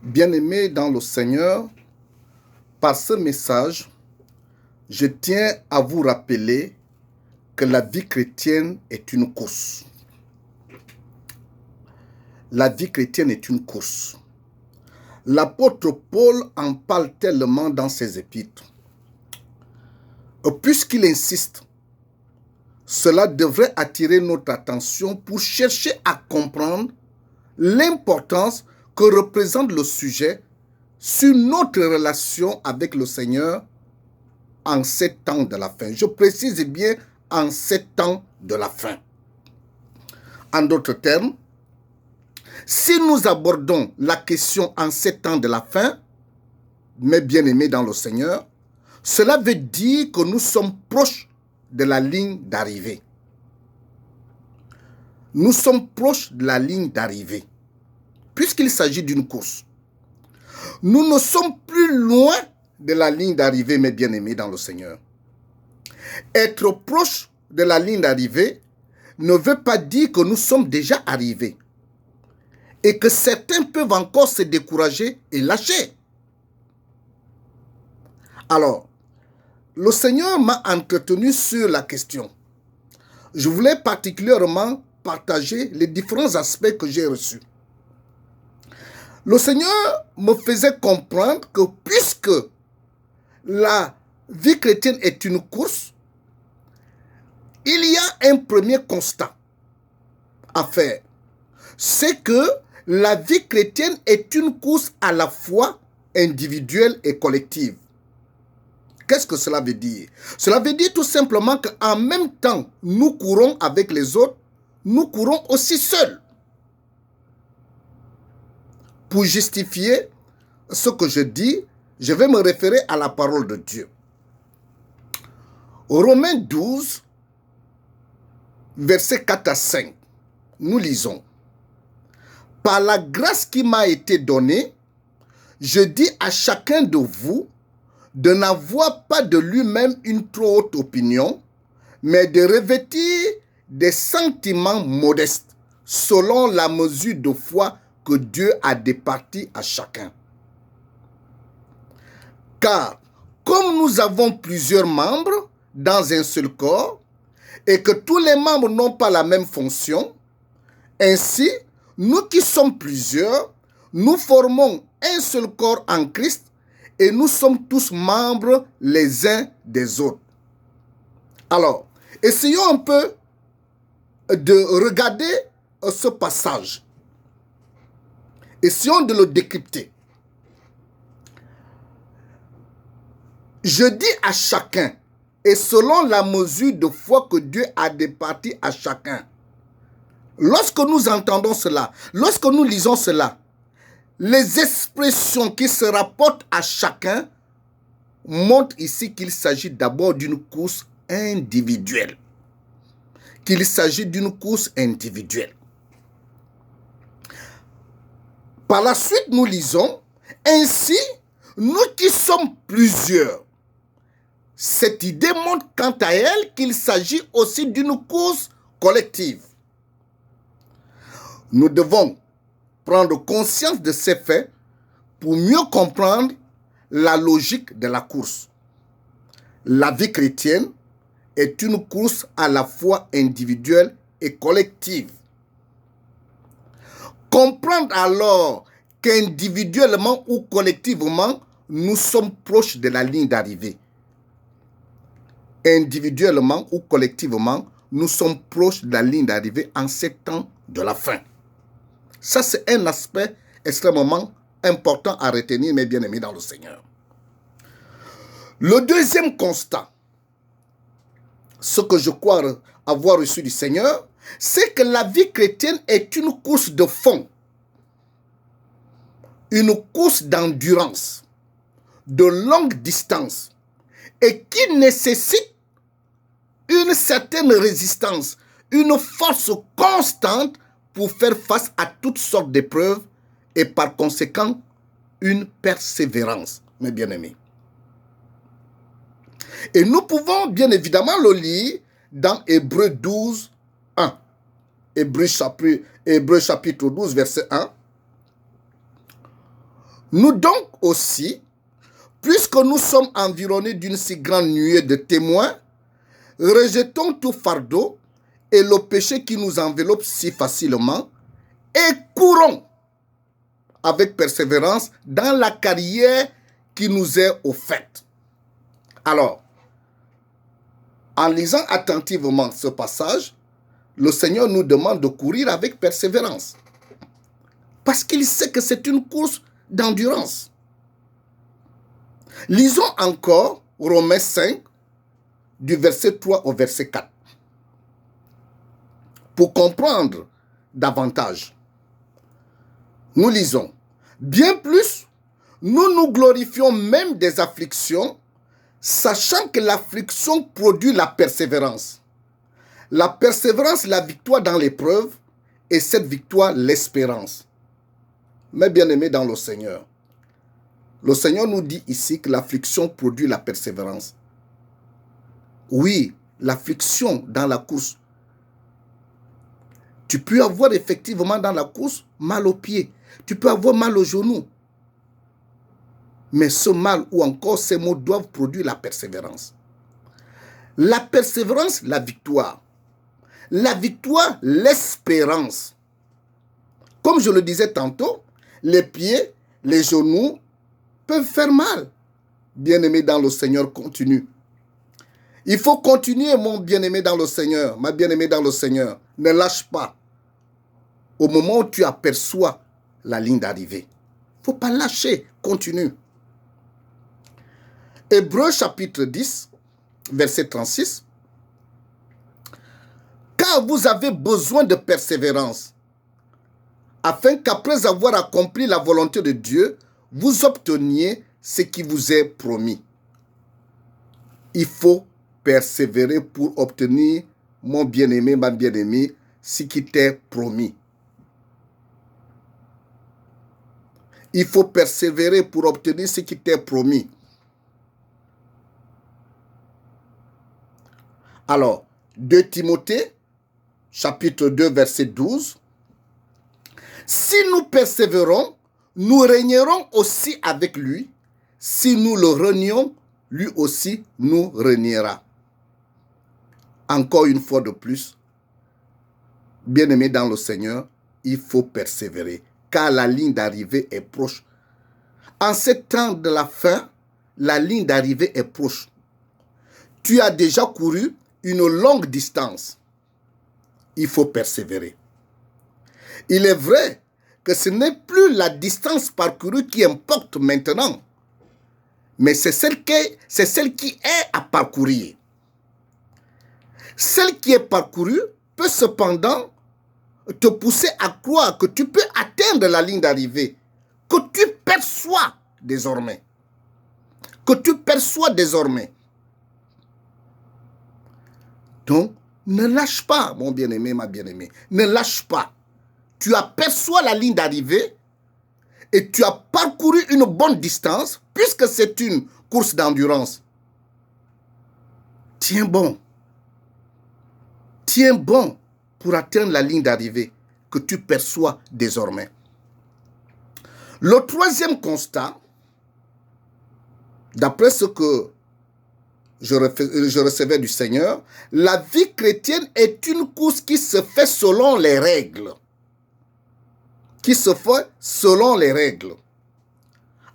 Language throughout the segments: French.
Bien-aimés dans le Seigneur, par ce message, je tiens à vous rappeler que la vie chrétienne est une course. La vie chrétienne est une course. L'apôtre Paul en parle tellement dans ses épîtres. Puisqu'il insiste, cela devrait attirer notre attention pour chercher à comprendre l'importance que représente le sujet sur notre relation avec le Seigneur en ces temps de la fin. Je précise bien en ces temps de la fin. En d'autres termes, si nous abordons la question en ces temps de la fin, mes bien-aimés dans le Seigneur, cela veut dire que nous sommes proches de la ligne d'arrivée. Nous sommes proches de la ligne d'arrivée, puisqu'il s'agit d'une course. Nous ne sommes plus loin de la ligne d'arrivée, mes bien-aimés dans le Seigneur. Être proche de la ligne d'arrivée ne veut pas dire que nous sommes déjà arrivés et que certains peuvent encore se décourager et lâcher. Alors, le Seigneur m'a entretenu sur la question. Je voulais particulièrement partager les différents aspects que j'ai reçus. Le Seigneur me faisait comprendre que puisque la vie chrétienne est une course, il y a un premier constat à faire. C'est que la vie chrétienne est une course à la fois individuelle et collective. Qu'est-ce que cela veut dire? Cela veut dire tout simplement qu'en même temps, nous courons avec les autres, nous courons aussi seuls. Pour justifier ce que je dis, je vais me référer à la parole de Dieu. Romains 12, versets 4 à 5, nous lisons. Par la grâce qui m'a été donnée, je dis à chacun de vous de n'avoir pas de lui-même une trop haute opinion, mais de revêtir des sentiments modestes, selon la mesure de foi que Dieu a départie à chacun. Car, comme nous avons plusieurs membres dans un seul corps, et que tous les membres n'ont pas la même fonction, ainsi, nous qui sommes plusieurs, nous formons un seul corps en Christ, et nous sommes tous membres les uns des autres. Alors, essayons un peu de regarder ce passage. Essayons de le décrypter. Je dis à chacun, et selon la mesure de foi que Dieu a départie à chacun. Lorsque nous entendons cela, lorsque nous lisons cela, les expressions qui se rapportent à chacun montrent ici qu'il s'agit d'abord d'une course individuelle. Qu'il s'agit d'une course individuelle. Par la suite, nous lisons, ainsi, nous qui sommes plusieurs. Cette idée montre quant à elle qu'il s'agit aussi d'une course collective. Nous devons prendre conscience de ces faits pour mieux comprendre la logique de la course. La vie chrétienne est une course à la fois individuelle et collective. Comprendre alors qu'individuellement ou collectivement, nous sommes proches de la ligne d'arrivée. Individuellement ou collectivement, nous sommes proches de la ligne d'arrivée en ces temps de la fin. Ça, c'est un aspect extrêmement important à retenir, mes bien-aimés dans le Seigneur. Le deuxième constat, ce que je crois avoir reçu du Seigneur, c'est que la vie chrétienne est une course de fond, une course d'endurance, de longue distance, et qui nécessite une certaine résistance, une force constante pour faire face à toutes sortes d'épreuves et par conséquent, une persévérance, mes bien-aimés. Et nous pouvons bien évidemment le lire dans Hébreux 12, 1. Hébreux chapitre 12, verset 1. Nous donc aussi, puisque nous sommes environnés d'une si grande nuée de témoins, rejetons tout fardeau et le péché qui nous enveloppe si facilement et courons avec persévérance dans la carrière qui nous est offerte. Alors, en lisant attentivement ce passage, le Seigneur nous demande de courir avec persévérance. Parce qu'il sait que c'est une course d'endurance. Lisons encore Romains 5, du verset 3 au verset 4. Pour comprendre davantage, nous lisons, bien plus, nous nous glorifions même des afflictions, sachant que l'affliction produit la persévérance. La persévérance, la victoire dans l'épreuve, et cette victoire, l'espérance. Mes bien-aimés dans le Seigneur nous dit ici que l'affliction produit la persévérance. Oui, l'affliction dans la course. Tu peux avoir effectivement dans la course mal aux pieds. Tu peux avoir mal aux genoux. Mais ce mal ou encore ces maux doivent produire la persévérance. La persévérance, la victoire. La victoire, l'espérance. Comme je le disais tantôt, les pieds, les genoux peuvent faire mal. Bien-aimé dans le Seigneur, continue. Il faut continuer, mon bien-aimé dans le Seigneur, ma bien-aimée dans le Seigneur. Ne lâche pas. Au moment où tu aperçois la ligne d'arrivée, il ne faut pas lâcher, continue. Hébreux chapitre 10, verset 36. Car vous avez besoin de persévérance, afin qu'après avoir accompli la volonté de Dieu, vous obteniez ce qui vous est promis. Il faut persévérer pour obtenir, mon bien-aimé, ma bien-aimée, ce qui t'est promis. Il faut persévérer pour obtenir ce qui t'est promis. Alors, 2 Timothée, chapitre 2, verset 12. Si nous persévérons, nous régnerons aussi avec lui. Si nous le renions, lui aussi nous reniera. Encore une fois de plus, bien-aimés dans le Seigneur, il faut persévérer, car la ligne d'arrivée est proche. En ce temps de la fin, la ligne d'arrivée est proche. Tu as déjà couru une longue distance. Il faut persévérer. Il est vrai que ce n'est plus la distance parcourue qui importe maintenant, mais c'est celle qui est à parcourir. Celle qui est parcourue peut cependant te pousser à croire que tu peux atteindre la ligne d'arrivée, que tu perçois désormais. Donc, ne lâche pas, mon bien-aimé, ma bien-aimée. Ne lâche pas. Tu aperçois la ligne d'arrivée et tu as parcouru une bonne distance puisque c'est une course d'endurance. Tiens bon. Tiens bon pour atteindre la ligne d'arrivée que tu perçois désormais. Le troisième constat, d'après ce que je recevais du Seigneur, la vie chrétienne est une course qui se fait selon les règles.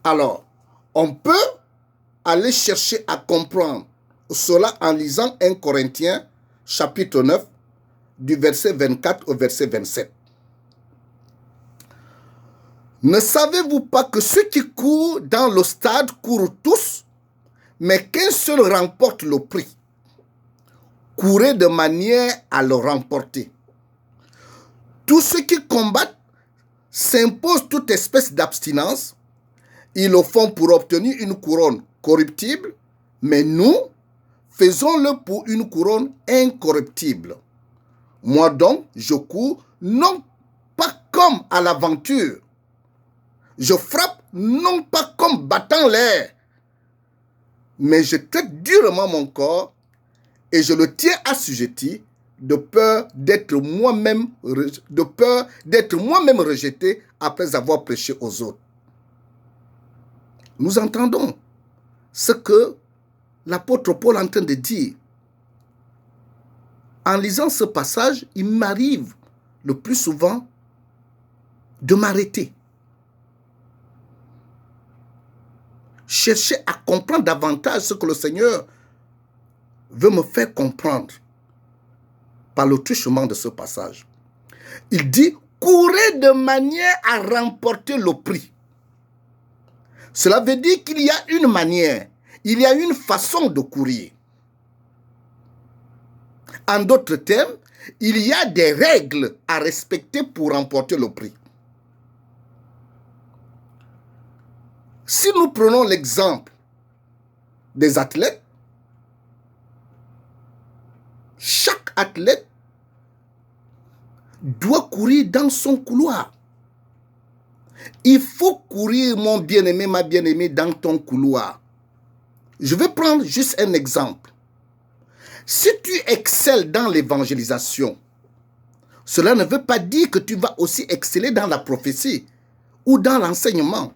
Alors, on peut aller chercher à comprendre cela en lisant 1 Corinthiens chapitre 9 du verset 24 au verset 27. Ne savez-vous pas que ceux qui courent dans le stade courent tous, mais qu'un seul remporte le prix? Courez de manière à le remporter. Tous ceux qui combattent s'imposent toute espèce d'abstinence. Ils le font pour obtenir une couronne corruptible, mais nous, faisons-le pour une couronne incorruptible. Moi donc, je cours non pas comme à l'aventure. Je frappe non pas comme battant l'air, mais je traite durement mon corps et je le tiens assujetti de peur d'être moi-même rejeté après avoir prêché aux autres. nous entendons ce que l'apôtre Paul est en train de dire. En lisant ce passage, il m'arrive le plus souvent de m'arrêter. Chercher à comprendre davantage ce que le Seigneur veut me faire comprendre par le truchement de ce passage. Il dit, courez de manière à remporter le prix. Cela veut dire qu'il y a une manière, il y a une façon de courir. En d'autres termes, il y a des règles à respecter pour remporter le prix. Si nous prenons l'exemple des athlètes, chaque athlète doit courir dans son couloir. Il faut courir, mon bien-aimé, ma bien-aimée, dans ton couloir. Je vais prendre juste un exemple. Si tu excelles dans l'évangélisation, cela ne veut pas dire que tu vas aussi exceller dans la prophétie ou dans l'enseignement.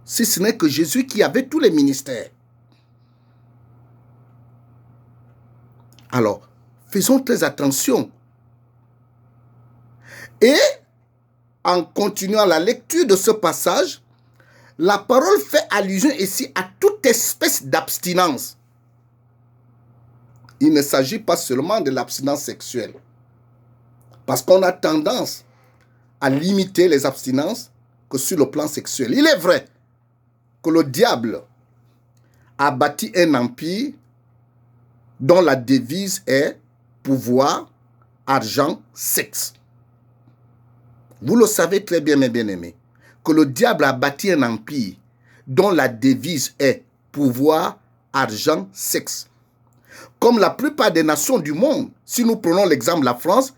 Si ce n'est que Jésus qui avait tous les ministères. Alors, faisons très attention. Et en continuant la lecture de ce passage, la parole fait allusion ici à toute espèce d'abstinence. Il ne s'agit pas seulement de l'abstinence sexuelle. Parce qu'on a tendance à limiter les abstinences que sur le plan sexuel. Il est vrai que le diable a bâti un empire dont la devise est pouvoir, argent, sexe. Vous le savez très bien, mes bien-aimés, que le diable a bâti un empire dont la devise est pouvoir, argent, sexe. Comme la plupart des nations du monde, si nous prenons l'exemple de la France,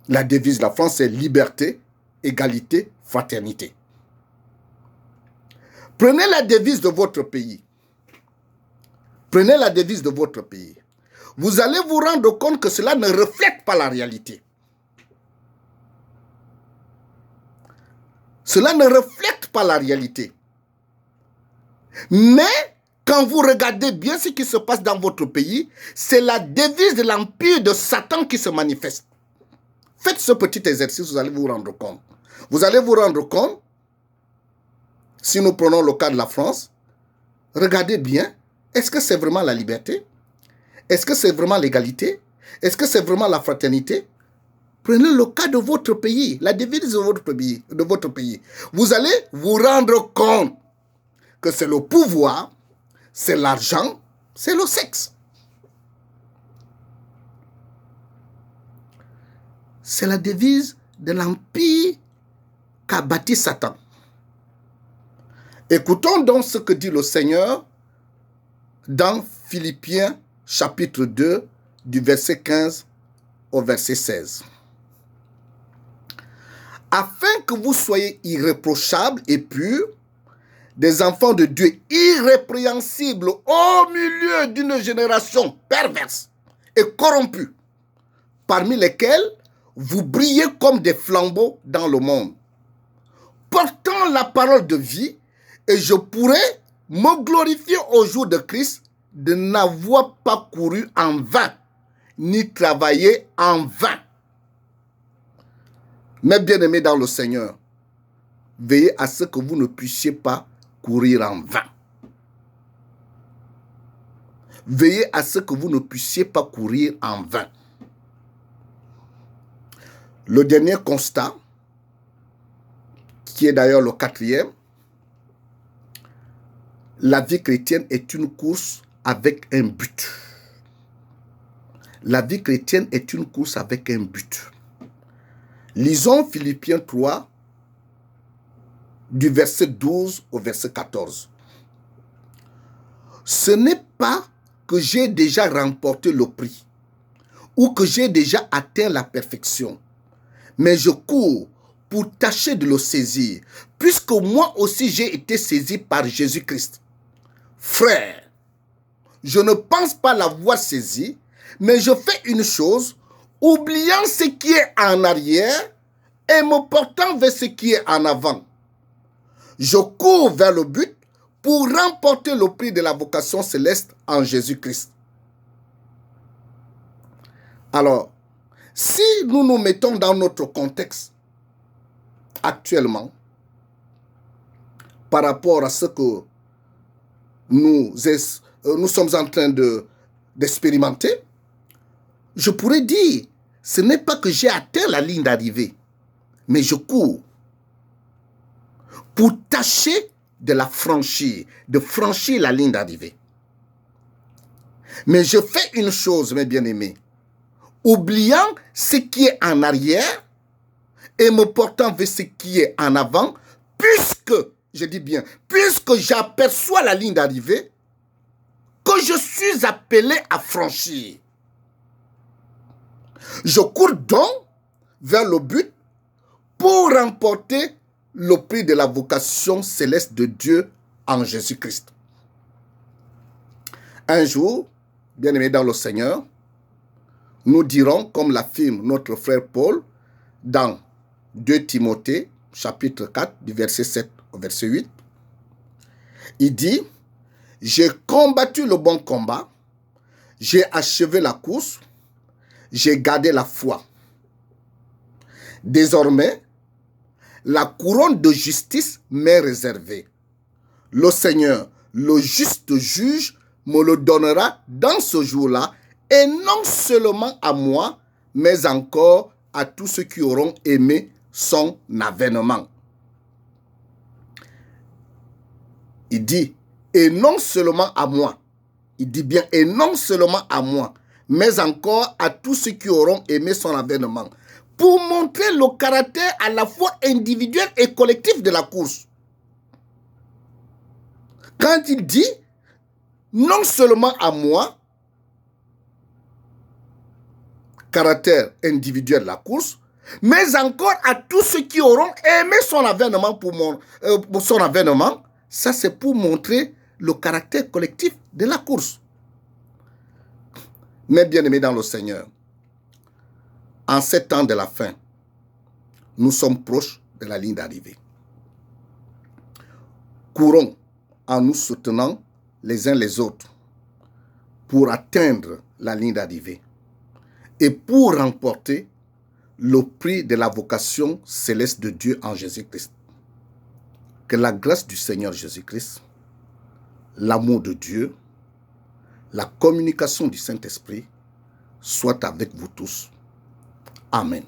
la devise de la France est liberté, égalité, fraternité. Prenez la devise de votre pays. Prenez la devise de votre pays. Vous allez vous rendre compte que cela ne reflète pas la réalité. Cela ne reflète pas la réalité. Mais quand vous regardez bien ce qui se passe dans votre pays, c'est la devise de l'empire de Satan qui se manifeste. Faites ce petit exercice, vous allez vous rendre compte. Vous allez vous rendre compte, si nous prenons le cas de la France, regardez bien, est-ce que c'est vraiment la liberté? Est-ce que c'est vraiment l'égalité? Est-ce que c'est vraiment la fraternité? Prenez le cas de votre pays, la devise de votre pays. Vous allez vous rendre compte que c'est le pouvoir, c'est l'argent, c'est le sexe. C'est la devise de l'empire qu'a bâti Satan. Écoutons donc ce que dit le Seigneur dans Philippiens chapitre 2 du verset 15 au verset 16. Afin que vous soyez irréprochables et purs, des enfants de Dieu irrépréhensibles au milieu d'une génération perverse et corrompue, parmi lesquels vous brillez comme des flambeaux dans le monde, portant la parole de vie, et je pourrais me glorifier au jour de Christ de n'avoir pas couru en vain, ni travaillé en vain. Mes bien-aimés dans le Seigneur, veillez à ce que vous ne puissiez pas courir en vain. Veillez à ce que vous ne puissiez pas courir en vain. Le dernier constat, qui est d'ailleurs le quatrième, la vie chrétienne est une course avec un but. La vie chrétienne est une course avec un but. Lisons Philippiens 3, du verset 12 au verset 14. Ce n'est pas que j'ai déjà remporté le prix ou que j'ai déjà atteint la perfection, mais je cours pour tâcher de le saisir, puisque moi aussi j'ai été saisi par Jésus-Christ. Frère, je ne pense pas l'avoir saisi, mais je fais une chose, oubliant ce qui est en arrière et me portant vers ce qui est en avant. Je cours vers le but pour remporter le prix de la vocation céleste en Jésus-Christ. Alors, si nous nous mettons dans notre contexte actuellement, par rapport à ce que nous sommes en train d'expérimenter, je pourrais dire, ce n'est pas que j'ai atteint la ligne d'arrivée, mais je cours pour tâcher de la franchir, de franchir la ligne d'arrivée. Mais je fais une chose, mes bien-aimés, oubliant ce qui est en arrière et me portant vers ce qui est en avant, puisque, je dis bien, puisque j'aperçois la ligne d'arrivée, que je suis appelé à franchir. Je cours donc vers le but pour remporter le prix de la vocation céleste de Dieu en Jésus-Christ. Un jour, bien-aimés dans le Seigneur, nous dirons, comme l'affirme notre frère Paul, dans 2 Timothée, chapitre 4, du verset 7 au verset 8, il dit, « J'ai combattu le bon combat, j'ai achevé la course, j'ai gardé la foi. Désormais, la couronne de justice m'est réservée. Le Seigneur, le juste juge, me le donnera dans ce jour-là, et non seulement à moi, mais encore à tous ceux qui auront aimé son avènement. » Il dit, et non seulement à moi. Il dit bien, et non seulement à moi, mais encore à tous ceux qui auront aimé son avènement, pour montrer le caractère à la fois individuel et collectif de la course. Quand il dit, non seulement à moi, caractère individuel de la course, mais encore à tous ceux qui auront aimé son avènement pour son avènement, ça c'est pour montrer le caractère collectif de la course. Mes bien-aimés dans le Seigneur, en ces temps de la fin, nous sommes proches de la ligne d'arrivée. Courons en nous soutenant les uns les autres pour atteindre la ligne d'arrivée et pour remporter le prix de la vocation céleste de Dieu en Jésus-Christ. Que la grâce du Seigneur Jésus-Christ, l'amour de Dieu, la communication du Saint-Esprit soit avec vous tous. Amen.